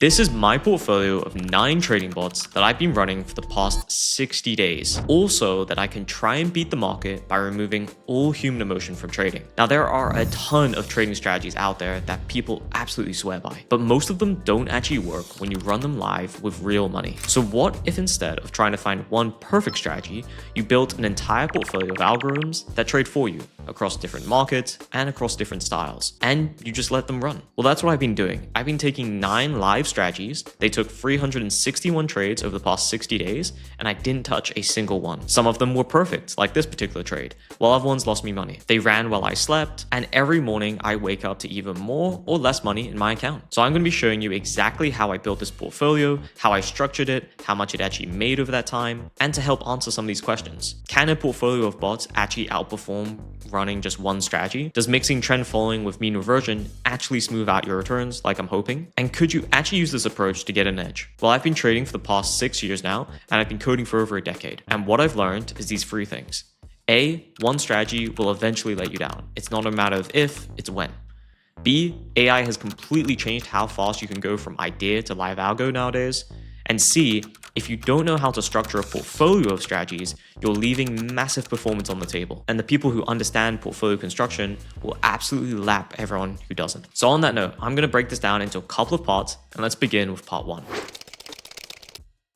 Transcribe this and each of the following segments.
This is my portfolio of 9 trading bots that I've been running for the past 60 days. Also, that I can try and beat the market by removing all human emotion from trading. Now, there are a ton of trading strategies out there that people absolutely swear by, but most of them don't actually work when you run them live with real money. So what if instead of trying to find one perfect strategy, you built an entire portfolio of algorithms that trade for you across different markets and across different styles, and you just let them run? Well, that's what I've been doing. I've been taking 9 live strategies. They took 361 trades over the past 60 days, and I didn't touch a single one. Some of them were perfect, like this particular trade, while other ones lost me money. They ran while I slept, and every morning I wake up to either more or less money in my account. So I'm going to be showing you exactly how I built this portfolio, how I structured it, how much it actually made over that time, and to help answer some of these questions. Can a portfolio of bots actually outperform running just one strategy? Does mixing trend following with mean reversion actually smooth out your returns like I'm hoping? And could you actually use this approach to get an edge? Well, I've been trading for the past 6 years now, and I've been coding for over a decade. And what I've learned is these 3 things. A, one strategy will eventually let you down. It's not a matter of if, it's when. B, AI has completely changed how fast you can go from idea to live algo nowadays. And C, if you don't know how to structure a portfolio of strategies, you're leaving massive performance on the table. And the people who understand portfolio construction will absolutely lap everyone who doesn't. So on that note, I'm going to break this down into a couple of parts, and let's begin with part 1.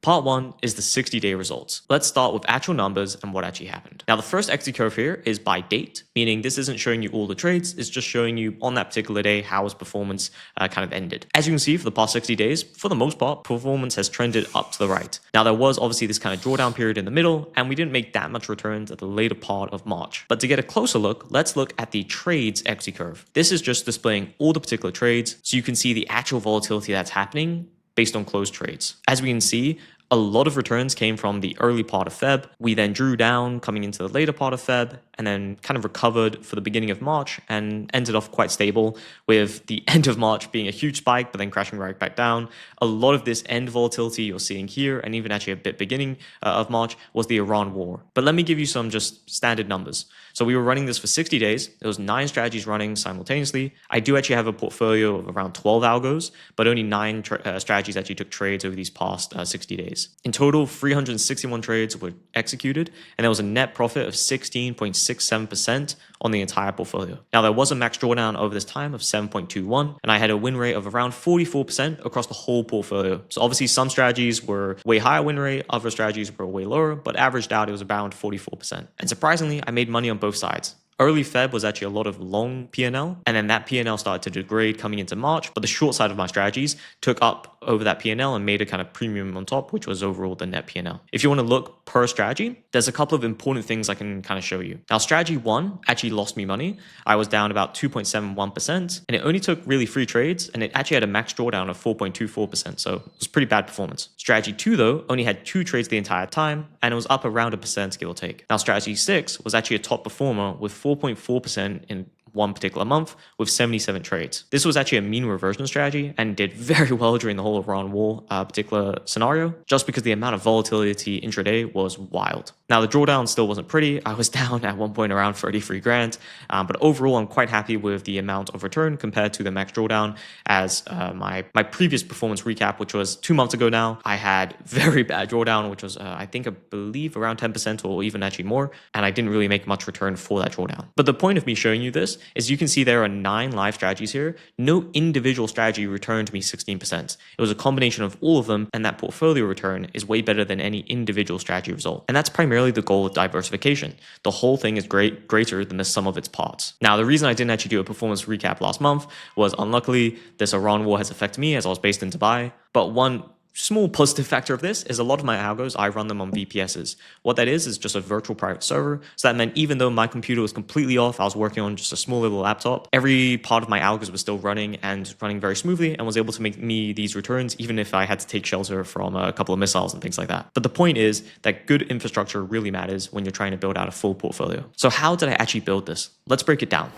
Part 1 is the 60-day results. Let's start with actual numbers and what actually happened. Now, the first XY curve here is by date, meaning this isn't showing you all the trades, it's just showing you on that particular day how his performance kind of ended. As you can see, for the past 60 days, for the most part, performance has trended up to the right. Now, there was obviously this kind of drawdown period in the middle, and we didn't make that much returns at the later part of March. But to get a closer look, let's look at the trades XY curve. This is just displaying all the particular trades, so you can see the actual volatility that's happening based on closed trades. As we can see, a lot of returns came from the early part of Feb. We then drew down coming into the later part of Feb, and then kind of recovered for the beginning of March and ended off quite stable, with the end of March being a huge spike, but then crashing right back down. A lot of this end volatility you're seeing here, and even actually a bit beginning of March, was the Iran war. But let me give you some just standard numbers. So we were running this for 60 days. There was 9 strategies running simultaneously. I do actually have a portfolio of around 12 algos, but only 9 strategies actually took trades over these past 60 days. In total, 361 trades were executed, and there was a net profit of 16.67% on the entire portfolio. Now, there was a max drawdown over this time of 7.21, and I had a win rate of around 44% across the whole portfolio. So obviously some strategies were way higher win rate, other strategies were way lower, but averaged out, it was around 44%. And surprisingly, I made money on both sides. Early Feb was actually a lot of long P&L, and then that P&L started to degrade coming into March, but the short side of my strategies took up over that P&L and made a kind of premium on top, which was overall the net P&L. If you want to look per strategy, there's a couple of important things I can kind of show you. Now, strategy 1 actually lost me money. I was down about 2.71%, and it only took really 3 trades, and it actually had a max drawdown of 4.24%, so it was pretty bad performance. Strategy 2, though, only had 2 trades the entire time, and it was up around 1%, give or take. Now, strategy 6 was actually a top performer with 4.4% in one particular month with 77 trades. This was actually a mean reversion strategy and did very well during the whole Iran war particular scenario, just because the amount of volatility intraday was wild. Now, the drawdown still wasn't pretty. I was down at one point around 33 grand, but overall, I'm quite happy with the amount of return compared to the max drawdown, as my previous performance recap, which was 2 months ago now, I had very bad drawdown, which was, I believe around 10% or even actually more, and I didn't really make much return for that drawdown. But the point of me showing you this is you can see there are 9 live strategies here. No individual strategy returned me 16%. It was a combination of all of them, and that portfolio return is way better than any individual strategy result. And that's primarily the goal of diversification. The whole thing is greater than the sum of its parts. Now, the reason I didn't actually do a performance recap last month was, unluckily, this Iran war has affected me as I was based in Dubai. But one small positive factor of this is a lot of my algos, I run them on VPSs. What that is just a virtual private server. So that meant even though my computer was completely off, I was working on just a small little laptop, every part of my algos was still running and running very smoothly, and was able to make me these returns even if I had to take shelter from a couple of missiles and things like that. But the point is that good infrastructure really matters when you're trying to build out a full portfolio. So how did I actually build this? Let's break it down.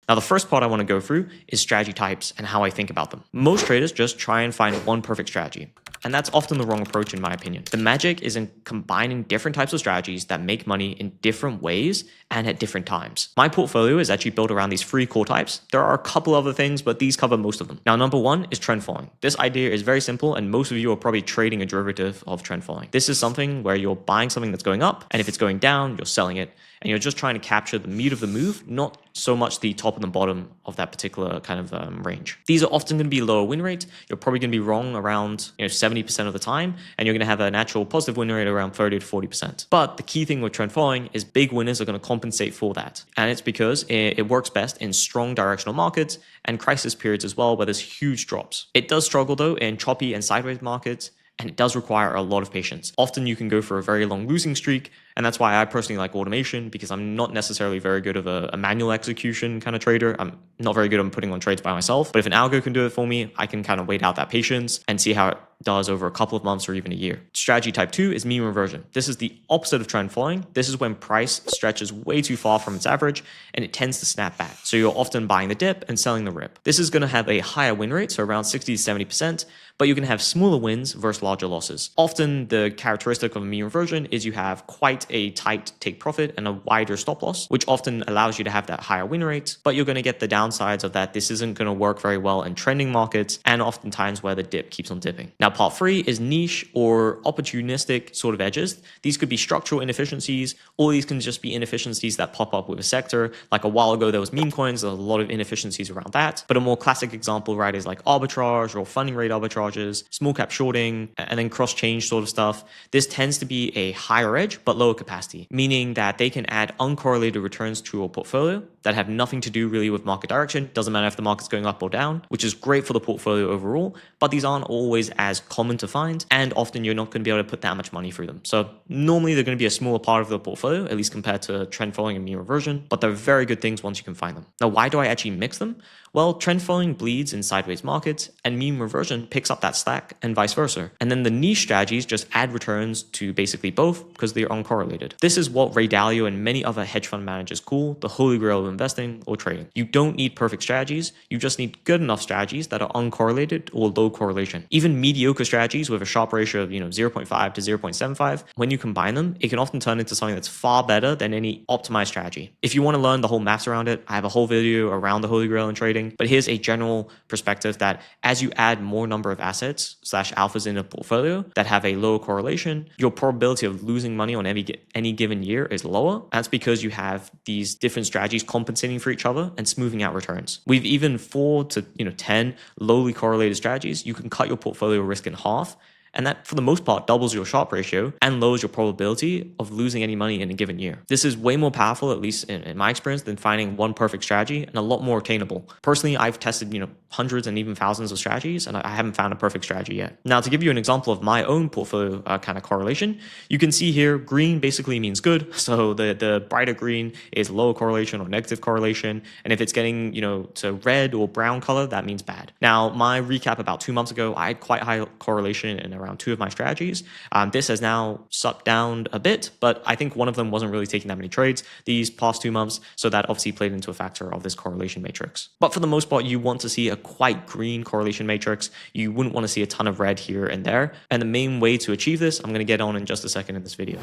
Now, the first part I want to go through is strategy types and how I think about them. Most traders just try and find one perfect strategy, and that's often the wrong approach in my opinion. The magic is in combining different types of strategies that make money in different ways and at different times. My portfolio is actually built around these 3 core types. There are a couple other things, but these cover most of them. Now, number 1 is trend following. This idea is very simple, and most of you are probably trading a derivative of trend following. This is something where you're buying something that's going up, and if it's going down, you're selling it, and you're just trying to capture the meat of the move, not so much the top and the bottom of that particular kind of range. These are often going to be lower win rates. You're probably going to be wrong around 70% of the time, and you're going to have a natural positive win rate around 30 to 40%. But the key thing with trend following is big winners are going to compensate for that, and it's because it works best in strong directional markets and crisis periods as well, where there's huge drops. It does struggle though in choppy and sideways markets, and it does require a lot of patience. Often you can go for a very long losing streak, and that's why I personally like automation, because I'm not necessarily very good of a manual execution kind of trader. I'm not very good on putting on trades by myself, but if an algo can do it for me, I can kind of wait out that patience and see how it does over a couple of months or even a year. Strategy type 2 is mean reversion. This is the opposite of trend following. This is when price stretches way too far from its average and it tends to snap back. So you're often buying the dip and selling the rip. This is going to have a higher win rate, so around 60 to 70%, but you can have smaller wins versus larger losses. Often the characteristic of a mean reversion is you have quite a tight take profit and a wider stop loss, which often allows you to have that higher win rate, but you're going to get the downsides of that. This isn't going to work very well in trending markets and oftentimes where the dip keeps on dipping. Now, part 3 is niche or opportunistic sort of edges. These could be structural inefficiencies, or these can just be inefficiencies that pop up with a sector. Like a while ago, there was meme coins. There's a lot of inefficiencies around that. But a more classic example, right, is like arbitrage or funding rate arbitrages, small cap shorting, and then cross-change sort of stuff. This tends to be a higher edge, but lower capacity, meaning that they can add uncorrelated returns to your portfolio that have nothing to do really with market direction. Doesn't matter if the market's going up or down, which is great for the portfolio overall, but these aren't always as common to find, and often you're not going to be able to put that much money through them. So normally they're going to be a smaller part of the portfolio, at least compared to trend following and mean reversion, but they're very good things once you can find them. Now, why do I actually mix them? Well, trend following bleeds in sideways markets and mean reversion picks up that slack and vice versa. And then the niche strategies just add returns to basically both because they're uncorrelated. This is what Ray Dalio and many other hedge fund managers call the holy grail of investing or trading. You don't need perfect strategies. You just need good enough strategies that are uncorrelated or low correlation. Even mediocre strategies with a Sharpe ratio of 0.5 to 0.75, when you combine them, it can often turn into something that's far better than any optimized strategy. If you want to learn the whole maths around it, I have a whole video around the holy grail in trading. But here's a general perspective that as you add more number of assets / alphas in a portfolio that have a lower correlation, your probability of losing money on any given year is lower. That's because you have these different strategies compensating for each other and smoothing out returns. With even 4 to 10 lowly correlated strategies, you can cut your portfolio risk in half. And that, for the most part, doubles your Sharpe ratio and lowers your probability of losing any money in a given year. This is way more powerful, at least in my experience, than finding one perfect strategy, and a lot more attainable. Personally, I've tested, hundreds and even thousands of strategies, and I haven't found a perfect strategy yet. Now, to give you an example of my own portfolio kind of correlation, you can see here, green basically means good. So the brighter green is lower correlation or negative correlation. And if it's getting, to red or brown color, that means bad. Now, my recap about 2 months ago, I had quite high correlation in around 2 of my strategies. This has now sucked down a bit, but I think one of them wasn't really taking that many trades these past 2 months. So that obviously played into a factor of this correlation matrix. But for the most part, you want to see a quite green correlation matrix. You wouldn't want to see a ton of red here and there. And the main way to achieve this, I'm going to get on in just a second in this video.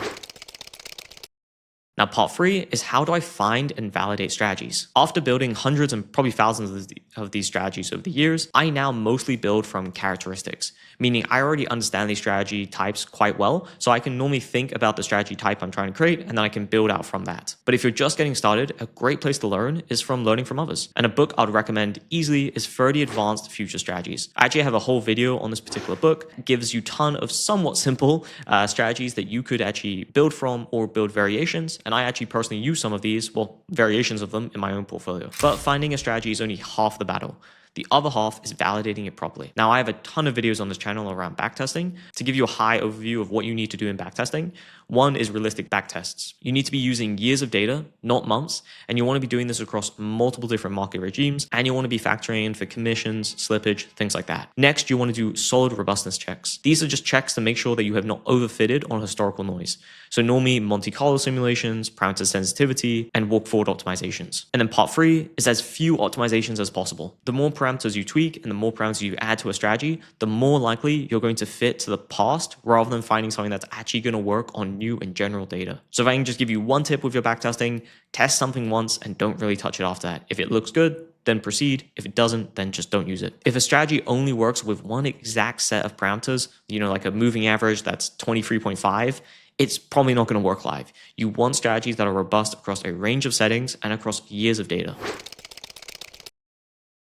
Now, part 3 is how do I find and validate strategies? After building hundreds and probably thousands of these strategies over the years, I now mostly build from characteristics, meaning I already understand these strategy types quite well, so I can normally think about the strategy type I'm trying to create, and then I can build out from that. But if you're just getting started, a great place to learn is from learning from others. And a book I'd recommend easily is 30 Advanced Future Strategies. I actually have a whole video on this particular book. It gives you a ton of somewhat simple strategies that you could actually build from or build variations. And I actually personally use some of these, variations of them in my own portfolio. But finding a strategy is only half the battle. The other half is validating it properly. Now, I have a ton of videos on this channel around backtesting. To give you a high overview of what you need to do in backtesting, one is realistic backtests. You need to be using years of data, not months, and you want to be doing this across multiple different market regimes, and you want to be factoring in for commissions, slippage, things like that. Next, you want to do solid robustness checks. These are just checks to make sure that you have not overfitted on historical noise. So normally Monte Carlo simulations, parameter sensitivity, and walk forward optimizations. And then part 3 is as few optimizations as possible. The more parameters you tweak and the more parameters you add to a strategy, the more likely you're going to fit to the past rather than finding something that's actually going to work on new and general data. So if I can just give you one tip with your backtesting, test something once and don't really touch it after that. If it looks good, then proceed. If it doesn't, then just don't use it. If a strategy only works with one exact set of parameters, like a moving average that's 23.5, it's probably not going to work live. You want strategies that are robust across a range of settings and across years of data.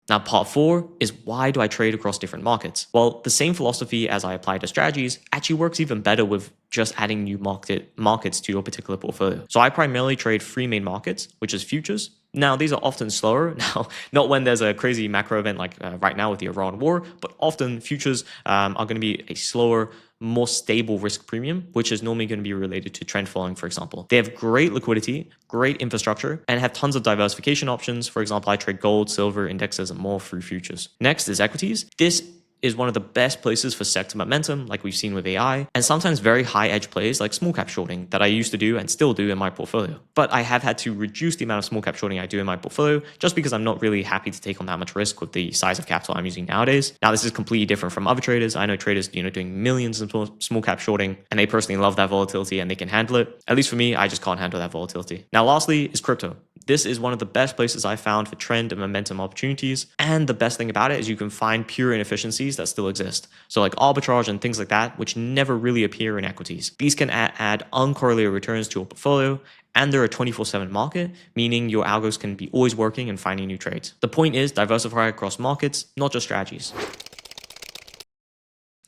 Now, part 4 is why do I trade across different markets? Well, the same philosophy as I apply to strategies actually works even better with just adding new markets to your particular portfolio. So I primarily trade 3 main markets, which is futures. Now, these are often slower. Now, not when there's a crazy macro event like right now with the Iran war, but often futures are going to be a slower, more stable risk premium, which is normally going to be related to trend following, for example. They have great liquidity, great infrastructure, and have tons of diversification options. For example, I trade gold, silver, indexes, and more through futures. Next is equities. This is one of the best places for sector momentum, like we've seen with AI, and sometimes very high edge plays like small cap shorting that I used to do and still do in my portfolio. But I have had to reduce the amount of small cap shorting I do in my portfolio just because I'm not really happy to take on that much risk with the size of capital I'm using nowadays. Now, this is completely different from other traders. I know traders, doing millions of small cap shorting, and they personally love that volatility and they can handle it. At least for me, I just can't handle that volatility. Now, lastly is crypto. This is one of the best places I found for trend and momentum opportunities. And the best thing about it is you can find pure inefficiencies that still exist. So like arbitrage and things like that, which never really appear in equities. These can add uncorrelated returns to your portfolio. And they're a 24/7 market, meaning your algos can be always working and finding new trades. The point is diversify across markets, not just strategies.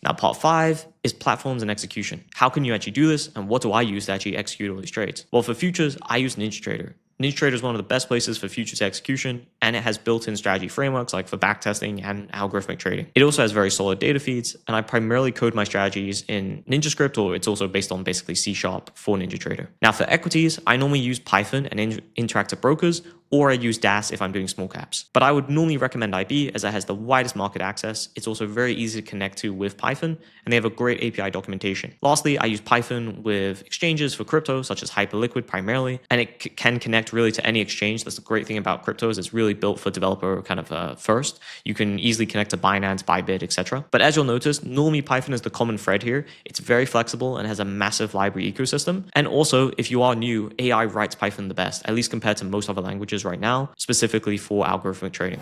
Now, part 5 is platforms and execution. How can you actually do this? And what do I use to actually execute all these trades? Well, for futures, I use NinjaTrader. NinjaTrader is one of the best places for futures execution, and it has built-in strategy frameworks like for backtesting and algorithmic trading. It also has very solid data feeds, and I primarily code my strategies in NinjaScript, or it's also based on basically C# for NinjaTrader. Now, for equities, I normally use Python and interactive brokers, or I use DAS if I'm doing small caps. But I would normally recommend IB as it has the widest market access. It's also very easy to connect to with Python, and they have a great API documentation. Lastly, I use Python with exchanges for crypto, such as Hyperliquid primarily, and it can connect really to any exchange. That's the great thing about crypto is it's really built for developer kind of first. You can easily connect to Binance, Bybit, etc. But as you'll notice, normally Python is the common thread here. It's very flexible and has a massive library ecosystem. And also, if you are new, AI writes Python the best, at least compared to most other languages right now, specifically for algorithmic trading.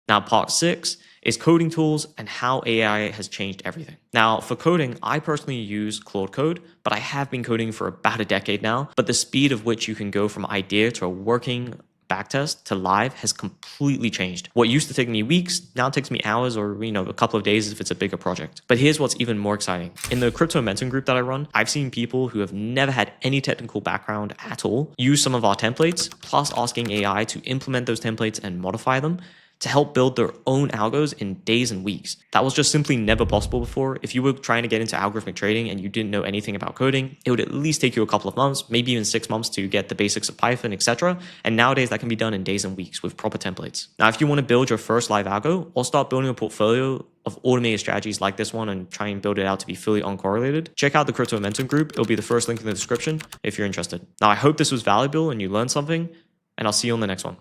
Now, part 6 is coding tools and how AI has changed everything. Now, for coding, I personally use Claude Code, but I have been coding for about a decade now. But the speed of which you can go from idea to a working backtest to live has completely changed. What used to take me weeks now takes me hours or a couple of days if it's a bigger project. But here's what's even more exciting. In the crypto momentum group that I run, I've seen people who have never had any technical background at all use some of our templates, plus asking AI to implement those templates and modify them to help build their own algos in days and weeks. That was just simply never possible before. If you were trying to get into algorithmic trading and you didn't know anything about coding, it would at least take you a couple of months, maybe even 6 months to get the basics of Python, etc. And nowadays that can be done in days and weeks with proper templates. Now, if you want to build your first live algo or start building a portfolio of automated strategies like this one and try and build it out to be fully uncorrelated, check out the Crypto Momentum group. It'll be the first link in the description if you're interested. Now, I hope this was valuable and you learned something, and I'll see you on the next one.